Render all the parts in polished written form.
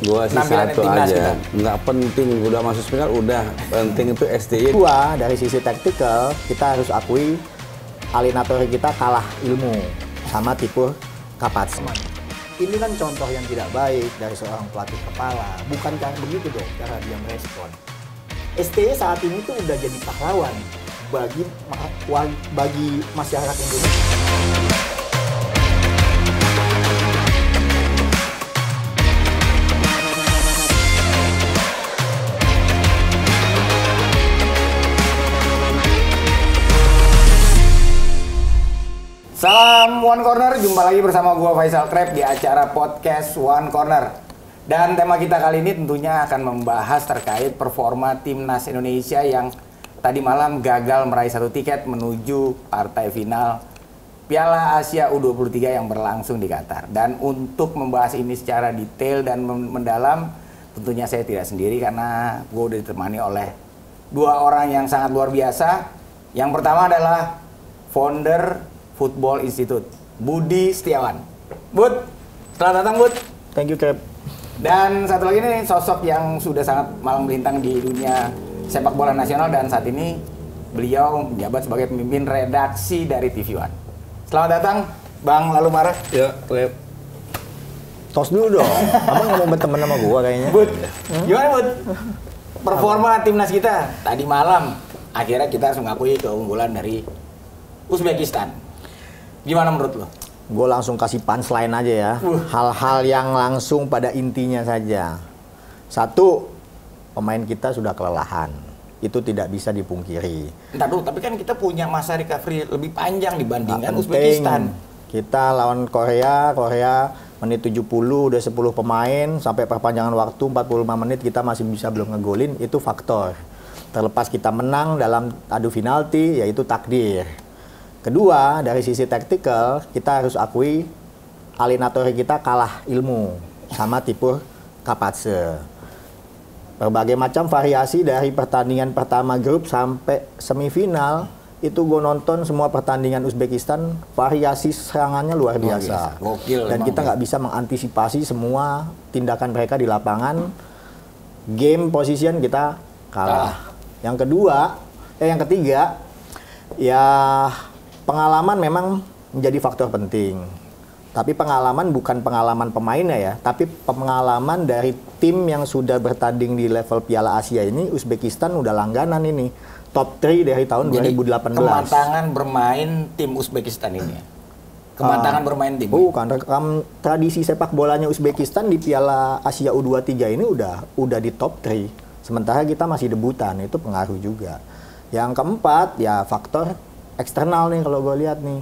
Gua sih penampilan satu timnas aja, kita? nggak penting udah masuk final, udah penting itu STY. Kedua, dari sisi taktikal, kita harus akui Alinatori kita kalah ilmu sama tipe Kapats. Ini kan contoh yang tidak baik dari seorang pelatih kepala. Bukan cara begitu dong, cara dia merespon. STY saat ini tuh udah jadi pahlawan bagi masyarakat Indonesia. Salam One Corner, jumpa lagi bersama gua Faisal Trap di acara podcast One Corner. Dan tema kita kali ini tentunya akan membahas terkait performa timnas Indonesia yang tadi malam gagal meraih satu tiket menuju partai final Piala Asia U23 yang berlangsung di Qatar. Dan untuk membahas ini secara detail dan mendalam, tentunya saya tidak sendiri karena gua udah ditemani oleh dua orang yang sangat luar biasa. Yang pertama adalah founder Football Institute, Budi Setiawan. Bud, selamat datang Bud. Thank you, Cap. Dan satu lagi nih sosok yang sudah sangat malang melintang di dunia sepak bola nasional dan saat ini beliau menjabat sebagai pemimpin redaksi dari TV One. Selamat datang, Bang Lalu Marah. Ya, Lep. Tos dulu dong. Abang nggak mau berteman sama gua kayaknya. Bud, gimana Bud? Performa timnas kita tadi malam, akhirnya kita harus mengakui keunggulan dari Uzbekistan. Gimana menurut lo? Gue langsung kasih punchline aja ya. Hal-hal yang langsung pada intinya saja. Satu, pemain kita sudah kelelahan. Itu tidak bisa dipungkiri. Entar dulu, tapi kan kita punya masa recovery lebih panjang dibandingkan Nggak Uzbekistan. penting. Kita lawan Korea menit 70 udah 10 pemain, sampai perpanjangan waktu 45 menit kita masih bisa belum ngegolin, itu faktor. Terlepas kita menang dalam adu penalti, yaitu takdir. Kedua, dari sisi taktikal, kita harus akui Alinatori kita kalah ilmu sama tipe Kapatse. Berbagai macam variasi dari pertandingan pertama grup sampai semifinal, itu gue nonton semua pertandingan Uzbekistan, variasi serangannya luar biasa. Gokil, Dan kita nggak bisa mengantisipasi semua tindakan mereka di lapangan. Game position kita kalah. Yang ketiga, ya pengalaman memang menjadi faktor penting. Tapi pengalaman bukan pengalaman pemainnya ya, tapi pengalaman dari tim yang sudah bertanding di level Piala Asia ini. Uzbekistan udah langganan ini. Top 3 dari tahun Jadi, 2018. kematangan bermain tim Uzbekistan ini. Kematangan bermain tim. Bukan, rekam tradisi sepak bolanya Uzbekistan di Piala Asia U23 ini udah di top 3. Sementara kita masih debutan, itu pengaruh juga. Yang keempat, ya faktor eksternal nih kalau gue lihat nih.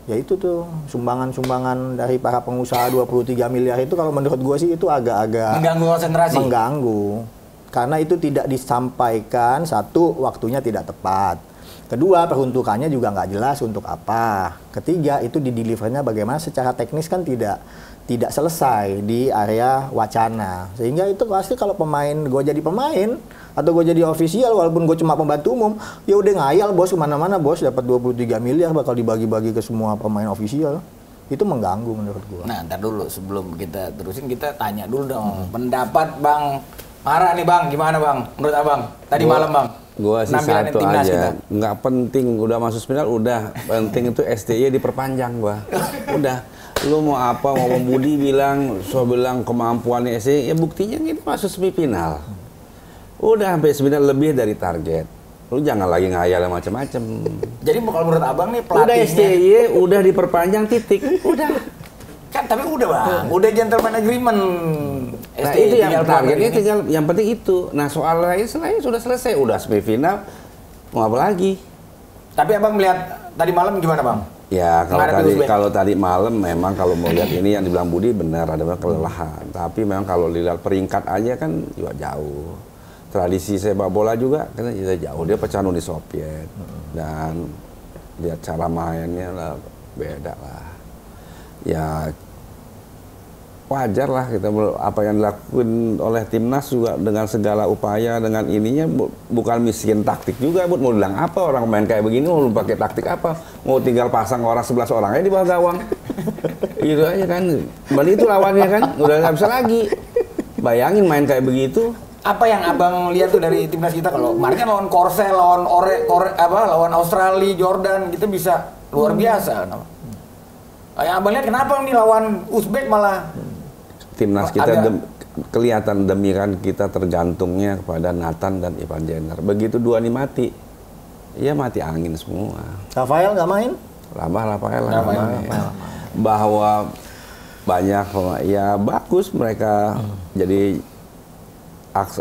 Ya itu tuh sumbangan-sumbangan dari para pengusaha 23 miliar itu kalau menurut gue sih itu agak-agak Mengganggu konsentrasi. mengganggu. Karena itu tidak disampaikan, satu, waktunya tidak tepat. Kedua, peruntukannya juga nggak jelas untuk apa. Ketiga, itu di delivernya bagaimana secara teknis kan tidak selesai di area wacana. Sehingga itu pasti kalau gue jadi pemain atau gue jadi official walaupun gue cuma pembantu umum, ya udah ngayal bos kemana-mana bos, dapat 23 miliar bakal dibagi-bagi ke semua pemain official. Itu mengganggu menurut gue. Nah, ntar dulu sebelum kita terusin kita tanya dulu dong pendapat Bang Marah nih Bang, gimana Bang? Menurut Abang tadi malam Bang? Gua sih penampilan satu timnas aja, kita. nggak penting udah masuk final, udah penting itu STY diperpanjang gua. Udah, lu mau apa, mau Budi bilang kemampuannya STY, ya buktinya kita masuk semifinal. Udah sampai semifinal lebih dari target. Lu jangan lagi ngayal macam-macam. Jadi kalau menurut Abang nih Udah pelatihnya STY, udah diperpanjang titik. Udah. kan tapi udah Bang, udah gentleman agreement. Nah STY itu yang tinggal targetnya ini. tinggal, yang penting itu. Nah soal lain sudah selesai, udah semifinal, mau apa lagi? Tapi Abang melihat tadi malam gimana Bang? Ya Menghadapi Uzbek. kalau tadi malam memang kalau mau lihat ini yang dibilang Budi benar, ada kelelahan. Tapi memang kalau lihat peringkat aja kan juga jauh. Tradisi sepak bola juga kan jauh, dia pecah Uni Soviet dan lihat cara mainnya lah beda lah. Ya wajar lah kita apa yang dilakukan oleh timnas juga dengan segala upaya dengan ininya bukan miskin taktik juga mau bilang apa orang main kayak begini mau pakai taktik apa mau tinggal pasang orang 11 orang aja di bawah gawang gitu aja kan. Bali itu lawannya kan udah nggak bisa lagi Bayangin main kayak begitu. Apa yang abang lihat tuh dari timnas kita kalau kemarin kan lawan Korsel, lawan Australia, Jordan gitu bisa luar biasa. Yang abang lihat kenapa nih lawan Uzbek malah Timnas kita kelihatan demikian kita tergantungnya kepada Nathan dan Ivan Jenner. Begitu dua ini mati, ya mati angin semua. Rafael nggak main? Rafael nggak main. Bahwa banyak ya bagus mereka jadi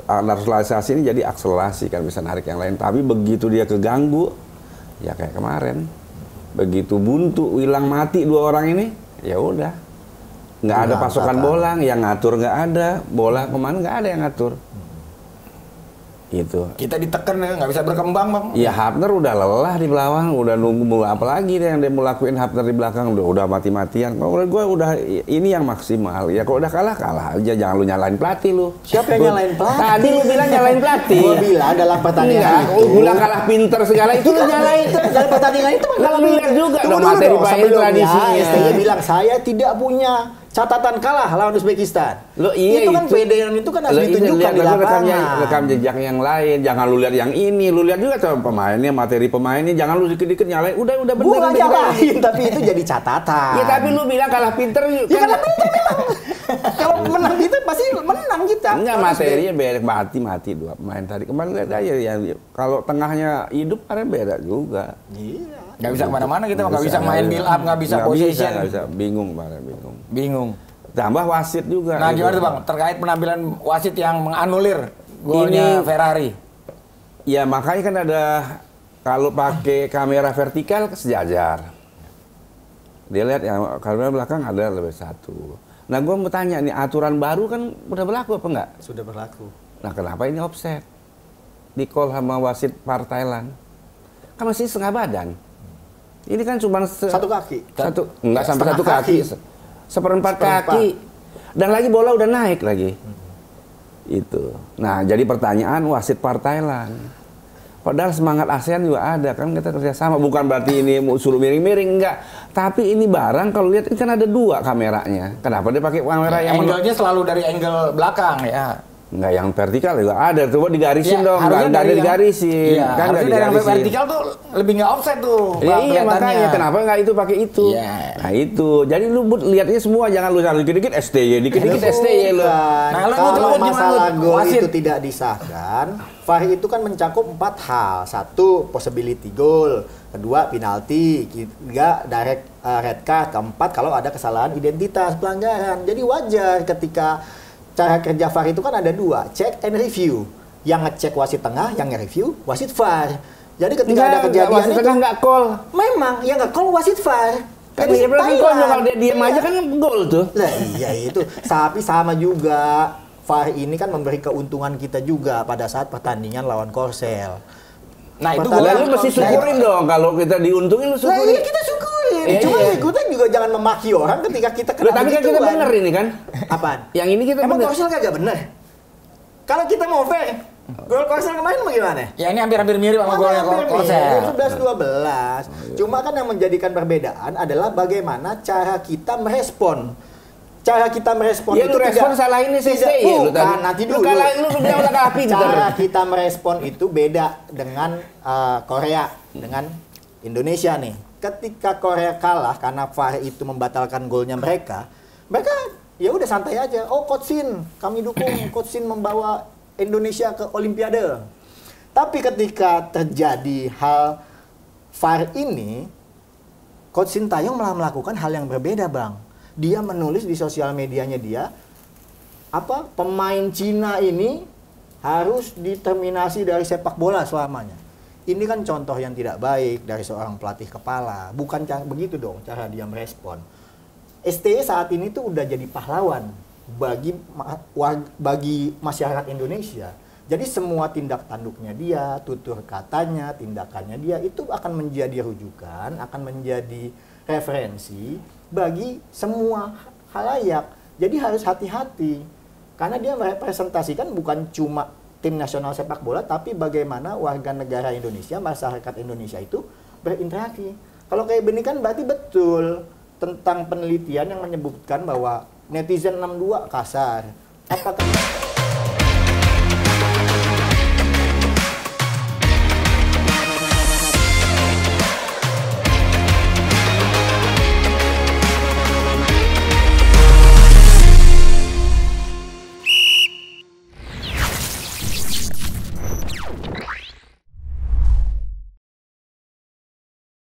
naturalisasi ini jadi akselerasi kan bisa narik yang lain. Tapi begitu dia keganggu, ya kayak kemarin. Begitu buntu, hilang mati dua orang ini, ya udah. Nggak ada pasokan bola, yang ngatur nggak ada, bola kemana nggak ada yang ngatur. Gitu. Kita ditekan ya, nggak bisa berkembang bang. Ya Hafner udah lelah di belakang, udah nunggu apa lagi deh yang dia mau lakuin. Hafner di belakang udah mati-matian. Kalau gue udah ini yang maksimal. Ya kalau udah kalah aja, jangan lu nyalain pelatih lu. Siapa yang nyalain pelatih? Tadi lu bilang nyalain pelatih. Gue bilang dalam pertandingan itu. Lu bilang kalah pinter segala itu lu nyalain. Dalam pertandingan itu kalau lu lihat juga dong materi main tradisinya. STY bilang saya tidak punya catatan kalah lawan Uzbekistan. Iya, itu kan pedean itu kan harus ditunjukkan di lapangan. Rekam jejak yang lain, jangan lu lihat yang ini, lu lihat juga coba pemainnya, materi pemainnya, jangan lu dikit-dikit nyalain. Udah bener. Bukan nyalain, tapi itu jadi catatan. Ya tapi lu bilang kalah pinter. Ya kalah pinter memang. Kalau menang gitu pasti menang kita. Enggak, materinya beda, mati dua pemain tadi. Kemarin lihat aja ya, kalau tengahnya hidup karena beda juga. Iya. Nggak bisa kemana-mana kita, nggak bisa main build up, nggak bisa position. Nggak bisa, bingung. Tambah wasit juga. Nah gimana tuh bang, terkait penampilan wasit yang menganulir golnya Ferrari? Ya makanya kan ada, kalau pakai kamera vertikal sejajar. Dia lihat ya, kamera belakang ada lebih satu. Nah gue mau tanya nih, aturan baru kan udah berlaku apa enggak? Sudah berlaku. Nah kenapa ini offset? Di call sama wasit VAR Thailand. Kan masih setengah badan. Ini kan cuma satu kaki. Enggak sampai satu kaki. Seperempat kaki. Dan lagi bola udah naik lagi. Itu. Nah, jadi pertanyaan wasit VAR Thailand. Padahal semangat ASEAN juga ada kan, kita kerjasama. Bukan berarti ini mau suruh miring-miring, enggak. Tapi ini barang kalau lihat ini kan ada dua kameranya. Kenapa dia pakai kamera yang angle-nya selalu dari angle belakang ya? Enggak, yang vertikal juga ada, coba digarisin ya, dong, enggak ada digarisin. Iya, kan harusnya dari yang vertikal tuh lebih nggak offset tuh. Iya, makanya kenapa enggak itu pakai itu? Iya. Nah itu, jadi lu lihatnya semua, jangan lu dikit-dikit STY, dikit-dikit STY lu. Nah, kalau masalah gol itu tidak disahkan, VAR itu kan mencakup 4 hal. 1, possibility goal. 2, penalti. 3, direct red card. 4, kalau ada kesalahan identitas, pelanggaran. Jadi wajar ketika cara kerja VAR itu kan ada 2, check and review. Yang ngecek wasit tengah, yang nge-review wasit VAR. Jadi ketika ada kejadian wasit tengah nggak call. Memang, yang nggak call wasit VAR. Kan dia berarti kalau dia diam aja kan gol tuh. Lah iya itu. Tapi sama juga, VAR ini kan memberi keuntungan kita juga pada saat pertandingan lawan Korsel. Nah itu lu mesti syukurin dong, kalau kita diuntungin lu syukurin. Nah iya kita syukurin. Cuma kita juga jangan memaki orang ketika kita kena tapi kan kita bener ini kan. Apaan? Yang ini kita emang bener. Korsel kagak bener? Kalau kita mau fair, gol Korsel kemarin bagaimana? Ya ini hampir-hampir mirip sama golnya Korsel. 11-12. Cuma kan yang menjadikan perbedaan adalah bagaimana cara kita merespon. Cara kita merespon ya, itu respon salah ini STY lu tadi. Nanti dulu. Lu bilang udah kalah pinter. Cara kita merespon itu beda dengan Korea, dengan Indonesia nih. Ketika Korea kalah karena VAR itu membatalkan golnya mereka ya udah santai aja. Oh, Coach Shin, kami dukung Coach Shin membawa Indonesia ke Olimpiade. Tapi ketika terjadi hal VAR ini, Coach Shin Taeyong malah melakukan hal yang berbeda, Bang. Dia menulis di sosial medianya dia, pemain Cina ini harus diterminasi dari sepak bola selamanya. Ini kan contoh yang tidak baik dari seorang pelatih kepala. Bukan begitu dong cara dia merespon. STY saat ini tuh udah jadi pahlawan bagi masyarakat Indonesia. Jadi semua tindak tanduknya dia, tutur katanya, tindakannya dia itu akan menjadi rujukan, akan menjadi referensi bagi semua halayak. Jadi harus hati-hati. Karena dia merepresentasikan bukan cuma tim nasional sepak bola, tapi bagaimana warga negara Indonesia, masyarakat Indonesia itu berinteraksi. Kalau kayak begini kan berarti betul tentang penelitian yang menyebutkan bahwa netizen 62 kasar, Apakah